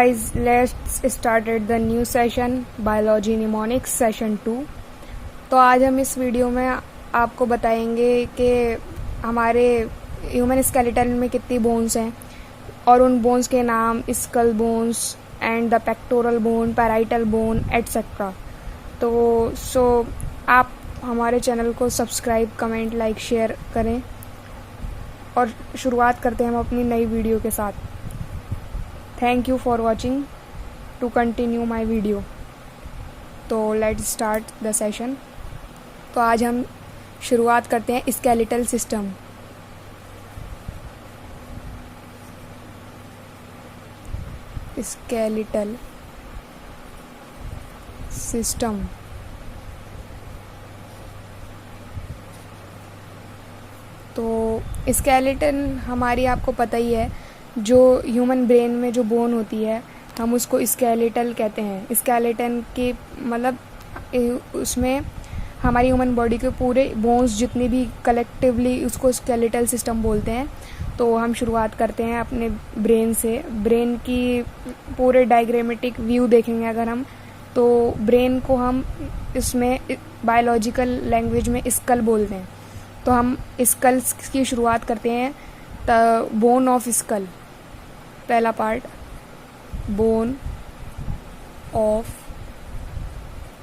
guys, let's started the new session biology mnemonics session 2। तो आज हम इस वीडियो में आपको बताएंगे कि हमारे ह्यूमन स्केलेटन में कितनी बोन्स हैं और उन बोन्स के नाम skull bones and the pectoral bone, parietal bone etcetera. तो आप हमारे चैनल को सब्सक्राइब, कमेंट, लाइक, शेयर करें और शुरुआत करते हैं हम अपनी नई वीडियो के साथ। Thank you for watching to continue my video. तो लेट्स स्टार्ट द सेशन। तो आज हम शुरुआत करते हैं स्केलेटल सिस्टम। स्केलेटल सिस्टम तो स्केलेटन हमारी आपको पता ही है, जो ह्यूमन ब्रेन में जो बोन होती है हम उसको स्केलेटल कहते हैं। स्केलेटन के मतलब उसमें हमारी ह्यूमन बॉडी के पूरे बोन्स जितनी भी कलेक्टिवली उसको स्केलेटल सिस्टम बोलते हैं। तो हम शुरुआत करते हैं अपने ब्रेन से। ब्रेन की पूरे डायग्रामेटिक व्यू देखेंगे अगर हम, तो ब्रेन को हम इसमें बायोलॉजिकल लैंग्वेज में स्कल बोलते हैं। तो हम स्कल्स की शुरुआत करते हैं। द बोन ऑफ स्कल, पहला पार्ट बोन ऑफ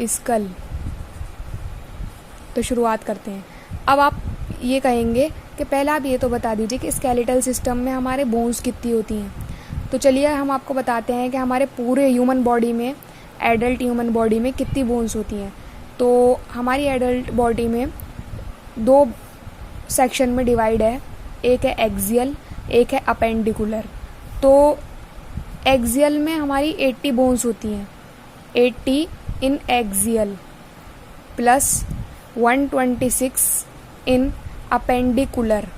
स्कल। तो शुरुआत करते हैं। अब आप ये कहेंगे कि पहला आप ये तो बता दीजिए कि स्केलेटल सिस्टम में हमारे बोन्स कितनी होती हैं। तो चलिए हम आपको बताते हैं कि हमारे पूरे ह्यूमन बॉडी में, एडल्ट ह्यूमन बॉडी में कितनी बोन्स होती हैं। तो हमारी एडल्ट बॉडी में दो सेक्शन में डिवाइड है, एक है एक्सियल, एक है अपेंडिकुलर। तो एक्सियल में हमारी 80 बोन्स होती हैं, 80 इन एक्सियल प्लस 126 इन अपेंडिकुलर।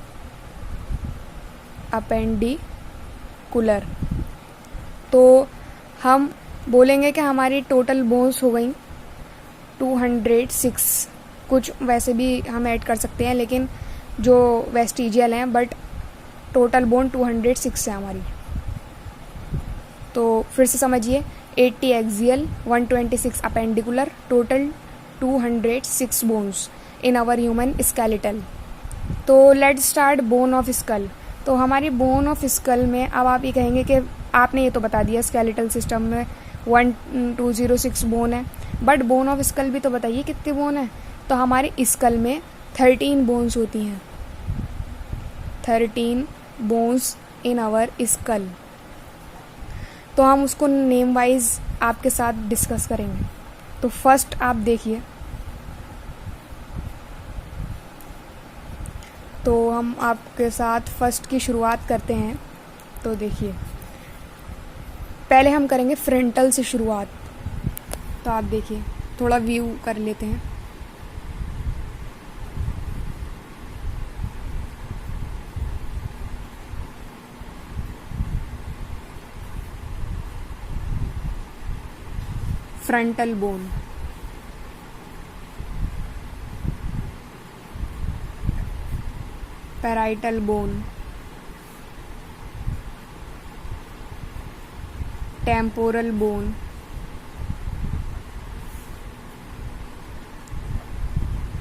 तो हम बोलेंगे कि हमारी टोटल बोन्स हो गई 206। कुछ वैसे भी हम ऐड कर सकते हैं, लेकिन जो वेस्टिजियल हैं, बट टोटल बोन 206 है हमारी। तो फिर से समझिए, 80 axial, 126 appendicular, total 206 bones in our human skeletal. तो let's start bone of skull. तो हमारी बोन ऑफ स्कल में अब आप ये कहेंगे कि आपने ये तो बता दिया स्केलेटल सिस्टम में 1206 बोन है, बट बोन ऑफ स्कल भी तो बताइए कितनी बोन है। तो हमारे स्कल में 13 बोन्स होती हैं, 13 बोन्स इन आवर स्कल। तो हम उसको नेम वाइज आपके साथ डिस्कस करेंगे। तो फर्स्ट आप देखिए, तो हम आपके साथ फर्स्ट की शुरुआत करते हैं। तो देखिए, पहले हम करेंगे फ्रंटल से शुरुआत। तो आप देखिए, थोड़ा व्यू कर लेते हैं। Frontal bone, parietal bone, temporal bone,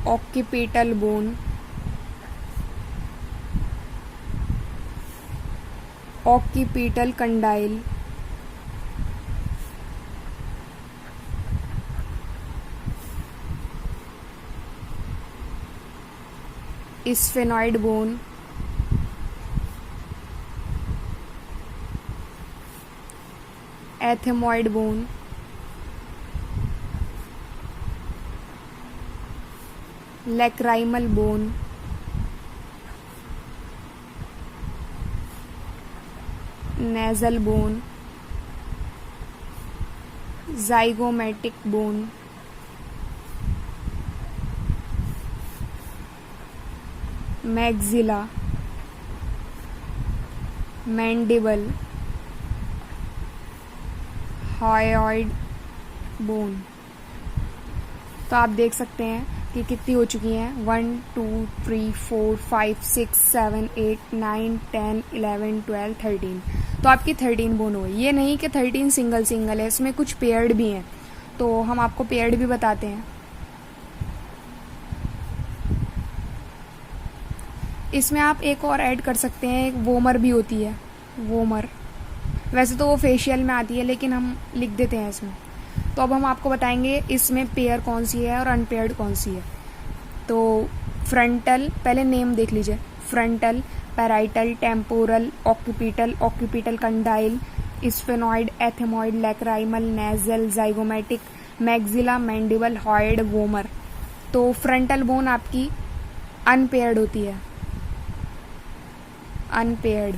occipital bone, occipital condyle, sphenoid bone, ethmoid bone, lacrimal bone, nasal bone, zygomatic bone, maxilla, mandible, hyoid bone. तो आप देख सकते हैं कि कितनी हो चुकी हैं, 1 2 3 4 5 6 7 8 9 10 11 12 13। तो आपकी 13 बोन हुई। ये नहीं कि 13 सिंगल सिंगल है, इसमें कुछ पेयर्ड भी हैं, तो हम आपको पेयर्ड भी बताते हैं। इसमें आप एक और ऐड कर सकते हैं, एक वोमर भी होती है, वोमर। वैसे तो वो फेशियल में आती है, लेकिन हम लिख देते हैं इसमें। तो अब हम आपको बताएंगे इसमें पेयर कौन सी है और अनपेयर्ड कौन सी है। तो फ्रंटल, पहले नेम देख लीजिए, frontal, parietal, temporal, occipital, occipital condyle, sphenoid, ethmoid, lacrimal, nasal, zygomatic, maxilla, mandible, hyoid, vomer. तो फ्रंटल बोन आपकी अनपेयर्ड होती है, unpaired.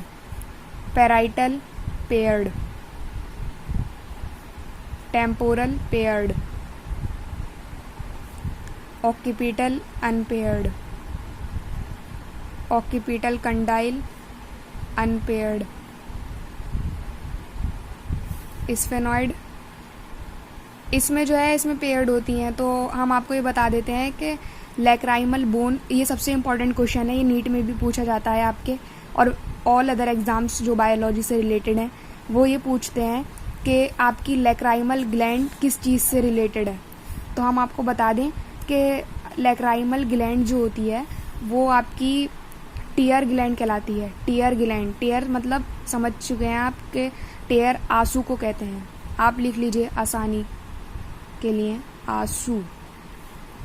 Parietal paired, temporal paired, occipital unpaired, occipital condyle unpaired, sphenoid इसमें जो है इसमें पेयर्ड होती हैं। तो हम आपको ये बता देते हैं कि लैक्राइमल बोन, ये सबसे इम्पॉर्टेंट क्वेश्चन है, ये नीट में भी पूछा जाता है आपके, और ऑल अदर एग्जाम्स जो बायोलॉजी से रिलेटेड हैं वो ये पूछते हैं कि आपकी लैक्राइमल ग्लैंड किस चीज़ से रिलेटेड है। तो हम आपको बता दें कि लैक्राइमल ग्लैंड जो होती है वो आपकी टीयर ग्लैंड कहलाती है। टीयर ग्लैंड, टीयर मतलब समझ चुके हैं आप कि टीयर आंसू को कहते हैं, आप लिख लीजिए आसानी के लिए, आंसू।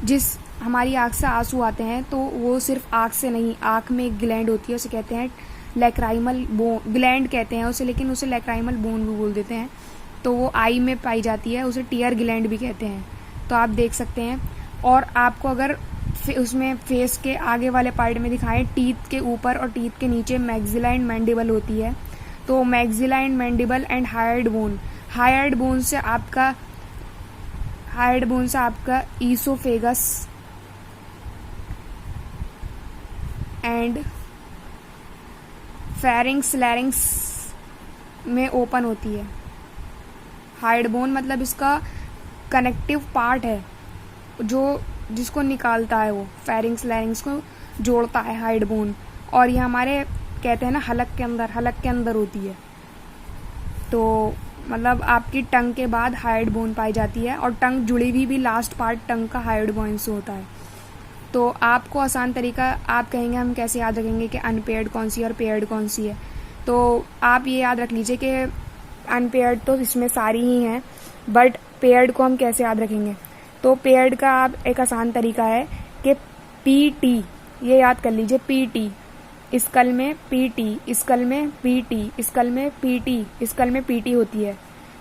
जिस हमारी आँख से आंसू आते हैं तो वो सिर्फ आँख से नहीं, आँख में एक ग्लैंड होती है, उसे कहते हैं लैक्राइमल बोन, ग्लैंड कहते हैं उसे, लेकिन उसे लैक्राइमल बोन भी बोल देते हैं। तो वो आई में पाई जाती है, उसे टीयर ग्लैंड भी कहते हैं। तो आप देख सकते हैं। और आपको अगर उसमें फेस के आगे वाले पार्ट में दिखाएं, टीथ के ऊपर और टीथ के नीचे मैक्सिला एंड मैंडिबल होती है। तो maxilla and mandible and hired bone, hired bone से आपका ईसोफेगस एंड फेरिंग्स लैरिंग्स में ओपन होती है। हाइड बोन मतलब इसका कनेक्टिव पार्ट है, जो जिसको निकालता है, वो फेरिंग्स लैरिंग्स को जोड़ता है हाइड बोन। और ये हमारे कहते हैं ना हलक के अंदर होती है। तो मतलब आपकी टंग के बाद हाइड बोन पाई जाती है, और टंग जुड़ी हुई भी लास्ट पार्ट टंग का हाइड बोन से होता है। तो आपको आसान तरीका, आप कहेंगे हम कैसे याद रखेंगे कि अनपेयर्ड कौन सी है और पेयर्ड कौन सी है। तो आप ये याद रख लीजिए कि अनपेयर्ड तो इसमें सारी ही हैं, बट पेयर्ड को हम कैसे याद रखेंगे। तो पेयर्ड का आप एक आसान तरीका है कि पीटी, ये याद कर लीजिए, पीटी, स्कल में पीटी, स्कल में पीटी, स्कल में पीटी, स्कल में पीटी होती है।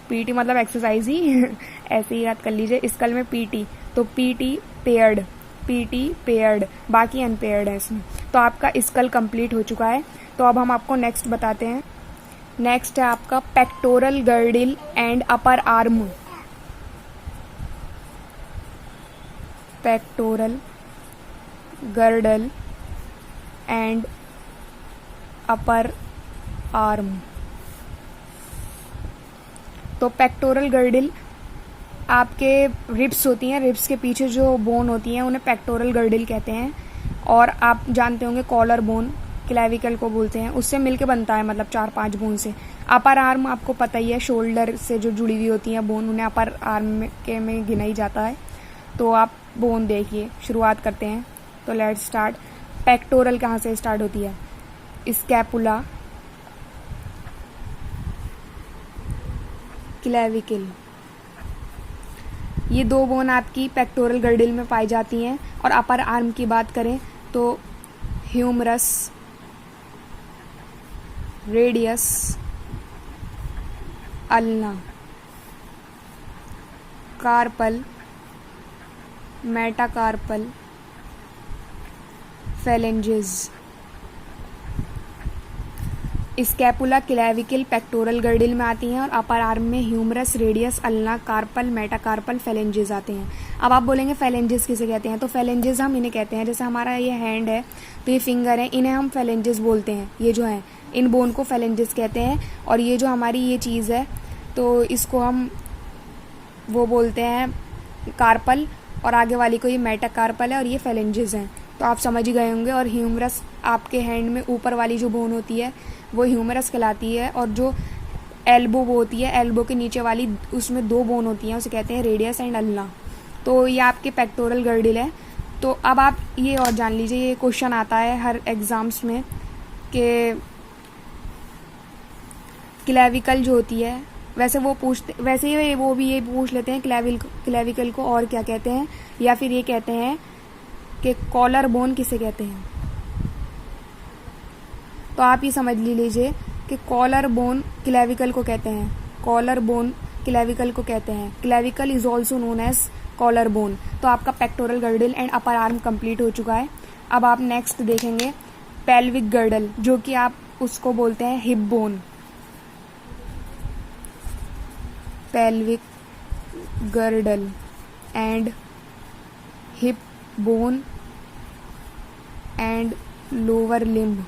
पीटी मतलब एक्सरसाइज ही ऐसे ही याद कर लीजिए, स्कल में पीटी। तो पीटी पेयर्ड, पीटी पेयर्ड, बाकी अनपेयर्ड है इसमें। तो आपका स्कल कंप्लीट हो चुका है। तो अब हम आपको नेक्स्ट बताते हैं। नेक्स्ट है आपका pectoral girdle and upper arm. Pectoral girdle and upper arm. तो पेक्टोरल गर्डिल आपके रिब्स होती हैं, रिब्स के पीछे जो बोन होती हैं उन्हें पेक्टोरल गर्डिल कहते हैं। और आप जानते होंगे कॉलर बोन, क्लेविकल को बोलते हैं, उससे मिलके बनता है, मतलब 4-5 बोन से। अपर आर्म आपको पता ही है, शोल्डर से जो जुड़ी हुई होती हैं बोन, उन्हें अपर आर्म के में गिना ही जाता है। तो आप बोन देखिए, शुरुआत करते हैं। तो लेट्स स्टार्ट। पेक्टोरल कहाँ से स्टार्ट होती है? स्कैपुला, क्लेविकल, ये 2 बोन आपकी पेक्टोरल गर्डिल में पाई जाती हैं। और अपर आर्म की बात करें तो humerus, radius, ulna, carpal, metacarpal, phalanges. Scapula, clavicle, pectoral girdle में आती हैं, और अपर आर्म में humerus, radius, ulna, carpal, metacarpal, phalanges आते हैं। अब आप बोलेंगे फेलेंजेस किसे कहते हैं? तो फेलेंजेस हम इन्हें कहते हैं, जैसे हमारा ये हैंड है तो ये फिंगर है, इन्हें हम फेलेंजेस बोलते हैं। ये जो है इन बोन को फेलेंजेस कहते हैं। और ये जो हमारी ये चीज़ है तो इसको हम वो बोलते हैं कार्पल, और आगे वाली को ये मेटाकार्पल है, और ये फेलेंजेस हैं। तो आप समझ ही गए होंगे। और ह्यूमरस आपके हैंड में ऊपर वाली जो बोन होती है वो ह्यूमरस कहलाती है, और जो एल्बो वो होती है, एल्बो के नीचे वाली, उसमें 2 बोन होती हैं, उसे कहते हैं रेडियस एंड अल्ना। तो ये आपके पेक्टोरल गर्डिल है। तो अब आप ये और जान लीजिए, ये क्वेश्चन आता है हर एग्ज़ाम्स में कि क्लेविकल जो होती है, वैसे वो भी ये पूछ लेते हैं क्लेविकल को और क्या कहते हैं, या फिर ये कहते हैं कि कॉलर बोन किसे कहते हैं। तो आप ये समझ लीजिए कि कॉलर बोन क्लेविकल को कहते हैं, कॉलर बोन क्लेविकल को कहते हैं। Clavicle is also known as collar bone. तो आपका pectoral girdle and upper arm complete हो चुका है। अब आप नेक्स्ट देखेंगे पेल्विक गर्डल, जो कि आप उसको बोलते हैं hip bone. Pelvic girdle and hip bone and lower limb.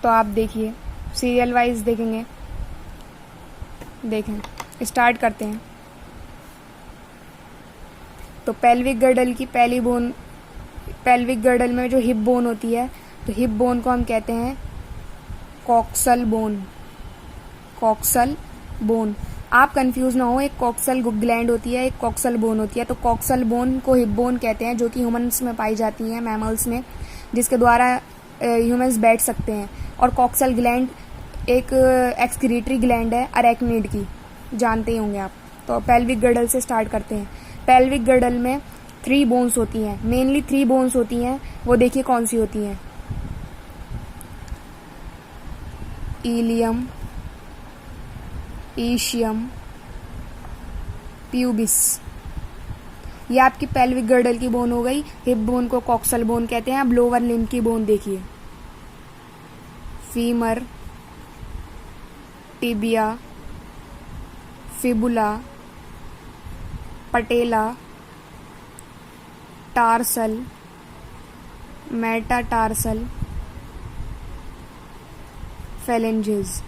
तो आप देखिए सीरियल वाइज देखेंगे। देखें, स्टार्ट करते हैं। तो पेल्विक गर्डल की पहली बोन, पेल्विक गर्डल में जो हिप बोन होती है, तो हिप बोन को हम कहते हैं कॉक्सल बोन। कॉक्सल बोन, आप कंफ्यूज ना हो, एक कॉक्सल ग्लैंड होती है, एक कॉक्सल बोन होती है। तो कॉक्सल बोन को हिप बोन कहते हैं, जो कि ह्यूमंस में पाई जाती हैं, मैमल्स में, जिसके द्वारा ह्यूमंस बैठ सकते हैं। और कॉक्सल ग्लैंड एक एक्सक्रीटरी ग्लैंड है अरेक्निड की, जानते ही होंगे आप। तो पेल्विक गर्डल से स्टार्ट करते हैं। पेल्विक गर्डल में 3 बोन्स होती हैं, मेनली 3 बोन्स होती हैं। वो देखिए कौन सी होती हैं। Ilium, ischium, pubis. ये आपकी पेल्विक गर्डल की बोन हो गई। हिप बोन को कॉक्सल बोन कहते हैं। अब लोअर लिम्ब की बोन देखिए, femur, tibia, fibula, patella, tarsal, metatarsal, phalanges.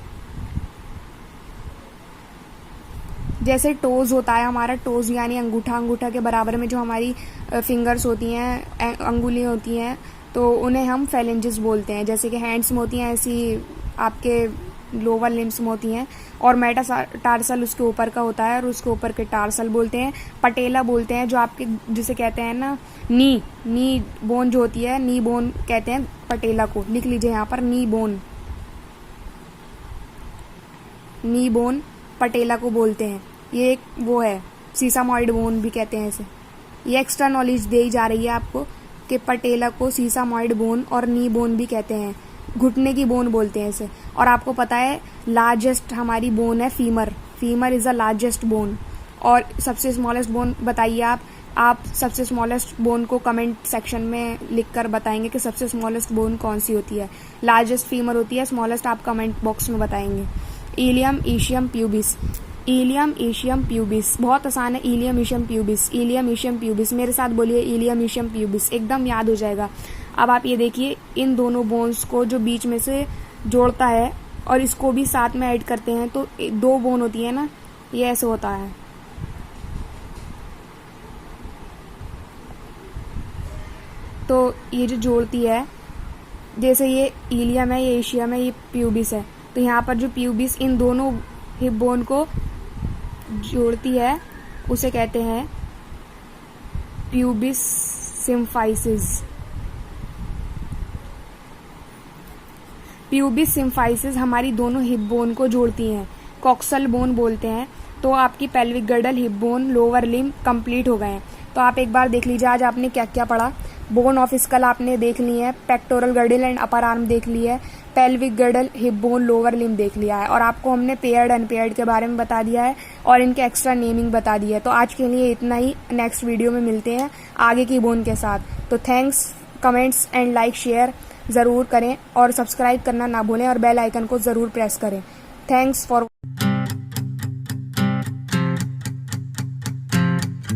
जैसे टोज होता है हमारा, टोज यानी अंगूठा, अंगूठा के बराबर में जो हमारी फिंगर्स होती हैं, अंगुलियां होती हैं, तो उन्हें हम फेलेंजेस बोलते हैं। जैसे कि हैंड्स में होती हैं, ऐसी आपके लोअर लिम्स में होती हैं। और मेटाटार्सल उसके ऊपर का होता है, और उसके ऊपर के टार्सल बोलते हैं। पटेला बोलते हैं जो आपके, जिसे कहते हैं ना नी बोन जो होती है, नी बोन कहते हैं पटेला को। लिख लीजिए यहाँ पर, नी बोन पटेला को बोलते हैं। ये एक वो है, सीसामॉइड बोन भी कहते हैं इसे। ये एक्स्ट्रा नॉलेज दी जा रही है आपको कि पटेला को सीसामॉइड बोन और नी बोन भी कहते हैं, घुटने की बोन बोलते हैं इसे। और आपको पता है लार्जेस्ट हमारी बोन है femur. Femur is the largest bone. और सबसे स्मॉलेस्ट बोन बताइए आप सबसे स्मॉलेस्ट बोन को कमेंट सेक्शन में लिखकर बताएंगे कि सबसे स्मॉलेस्ट बोन कौन सी होती है। लार्जेस्ट फीमर होती है, स्मॉलेस्ट आप कमेंट बॉक्स में बताएंगे। Ilium, ischium, pubis. Ilium, ischium, pubis, बहुत आसान है। Ilium, ischium, pubis, ilium, ischium, pubis. मेरे साथ बोलिए, इलियम, ईशियम, प्यूबिस, एकदम याद हो जाएगा। अब आप ये देखिए, इन दोनों बोन्स को जो बीच में से जोड़ता है और इसको भी साथ में ऐड करते हैं, तो 2 बोन होती है ना, ये ऐसे होता है। तो ये जो जोड़ती है, जैसे ये इलियम है, ये ईशियम है, ये प्यूबिस है, तो यहाँ पर जो प्यूबिस इन दोनों हिप बोन को जोड़ती है, उसे कहते हैं प्यूबिस सिम्फाइसिस। प्यूबिस सिम्फाइसिस हमारी दोनों हिप बोन को जोड़ती हैं, कॉक्सल बोन बोलते हैं। तो आपकी pelvic girdle, hip bone, lower limb complete हो गए हैं। तो आप एक बार देख लीजिए आज आपने क्या क्या पढ़ा। बोन ऑफ स्कल आपने देख ली है, pectoral girdle and upper arm देख ली है, pelvic girdle, hip bone, lower limb देख लिया है, और आपको हमने पेयर्ड अनपेयर्ड के बारे में बता दिया है और इनके एक्स्ट्रा नेमिंग बता दी है। तो आज के लिए इतना ही, नेक्स्ट वीडियो में मिलते हैं आगे की बोन के साथ। तो thanks, comments and like share ज़रूर करें और सब्सक्राइब करना ना भूलें और बेल आइकन को ज़रूर प्रेस करें। Thanks for